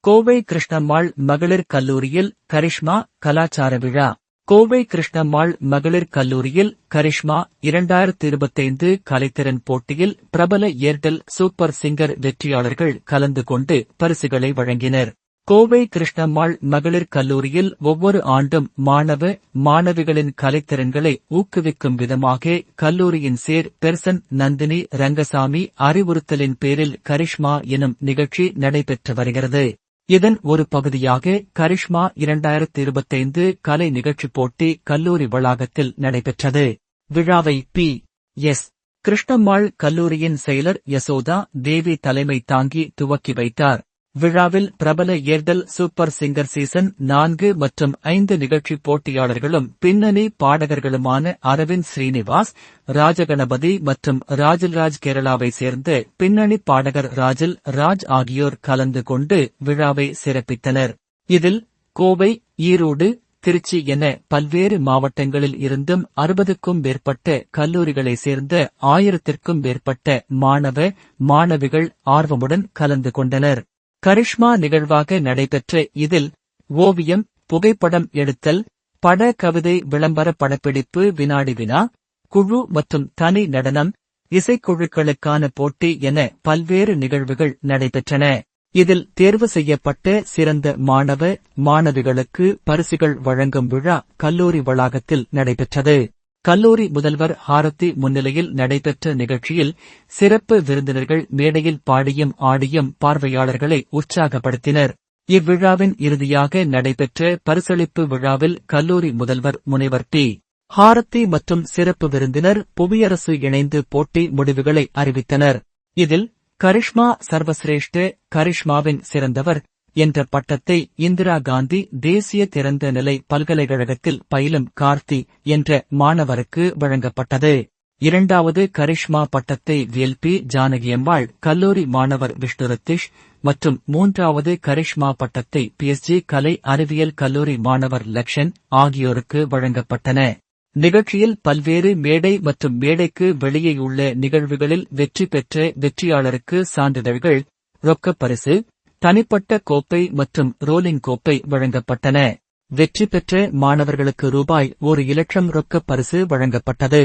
கோவை கிருஷ்ணம்மாள் மகளிர் கல்லூரியில் கரிஷ்மா கலாச்சார விழா. கோவை கிருஷ்ணம்மாள் மகளிர் கல்லூரியில் கரிஷ்மா 2025 கலைத்திறன் போட்டியில் பிரபல ஏர்டெல் சூப்பர் சிங்கர் வெற்றியாளர்கள் கலந்து கொண்டு பரிசுகளை வழங்கினர். கோவை கிருஷ்ணம்மாள் மகளிர் கல்லூரியில் ஒவ்வொரு ஆண்டும் மாணவிகளின் கலைத்திறன்களை ஊக்குவிக்கும் விதமாக கல்லூரியின் பெர்சன் நந்தினி ரங்கசாமி அறிவுறுத்தலின் பேரில் கரிஷ்மா எனும் நிகழ்ச்சி நடைபெற்று வருகிறது. இதன் ஒரு பகுதியாக கரிஷ்மா 2025 கலை நிகழ்ச்சி போட்டி கல்லூரி வளாகத்தில் நடைபெற்றது. விழாவை பி.எஸ். கிருஷ்ணம்மாள் கல்லூரியின் செயலர் யசோதா தேவி தலைமை தாங்கி துவக்கி வைத்தார். விழாவில் பிரபல ஏர்டெல் சூப்பர் சிங்கர் சீசன் 4 மற்றும் 5 நிகழ்ச்சி போட்டியாளர்களும் பின்னணி பாடகர்களுமான அரவிந்த் ஸ்ரீனிவாஸ், ராஜகணபதி மற்றும் ராஜில்ராஜ் கேரளாவை சேர்ந்த பின்னணி பாடகர் ராஜில் ராஜ் ஆகியோர் கலந்து கொண்டு விழாவை சிறப்பித்தனர். இதில் கோவை, ஈரோடு, திருச்சி என பல்வேறு மாவட்டங்களில் இருந்தும் 60க்கும் மேற்பட்ட கல்லூரிகளை சேர்ந்த 1000த்திற்கும் மேற்பட்ட மாணவிகள் ஆர்வமுடன் கலந்து கொண்டனர். கரிஷ்மா நிகழ்வாக நடைபெற்ற இதில் ஓவியம், புகைப்படம் எடுத்தல், பட கவிதை விளம்பர படப்பிடிப்பு, வினாடி வினா, குழு மற்றும் தனி நடனம், இசைக்குழுக்களுக்கான போட்டி என பல்வேறு நிகழ்வுகள் நடைபெற்றன. இதில் தேர்வு செய்யப்பட்ட சிறந்த மாணவிகளுக்கு பரிசுகள் வழங்கும் விழா கல்லூரி வளாகத்தில் நடைபெற்றது. கல்லூரி முதல்வர் ஹாரதி முன்னிலையில் நடைபெற்ற நிகழ்ச்சியில் சிறப்பு விருந்தினர்கள் மேடையில் பாடியும் ஆடியும் பார்வையாளர்களை உற்சாகப்படுத்தினர். இவ்விழாவின் இறுதியாக நடைபெற்ற பரிசளிப்பு விழாவில் கல்லூரி முதல்வர் முனைவர் டி. ஹாரதி மற்றும் சிறப்பு விருந்தினர் புவியரசு இணைந்து போட்டி முடிவுகளை அறிவித்தனர். இதில் கரிஷ்மா சர்வசிரேஷ்ட கரிஷ்மாவின் சிறந்தவர் என்ற பட்டத்தை இந்திரா காந்தி தேசிய திறந்த நிலை பல்கலைக்கழகத்தில் பயிலும் கார்த்தி என்ற மாணவருக்கு வழங்கப்பட்டது. இரண்டாவது கரிஷ்மா பட்டத்தை வேல்பி ஜானகியம்மாள் கல்லூரி மாணவர் விஷ்ணு ரத்தீஷ் மற்றும் மூன்றாவது கரிஷ்மா பட்டத்தை PSG கலை அறிவியல் கல்லூரி மாணவர் லக்ஷன் ஆகியோருக்கு வழங்கப்பட்டன. நிகழ்ச்சியில் பல்வேறு மேடை மற்றும் மேடைக்கு வெளியேயுள்ள நிகழ்வுகளில் வெற்றி பெற்ற வெற்றியாளருக்கு சான்றிதழ்கள், ரொக்கப் பரிசு, தனிப்பட்ட கோப்பை மற்றும் ரோலிங் கோப்பை வழங்கப்பட்டன. வெற்றி பெற்ற மாணவர்களுக்கு ரூபாய் 1,00,000 ரொக்கப் பரிசு வழங்கப்பட்டது.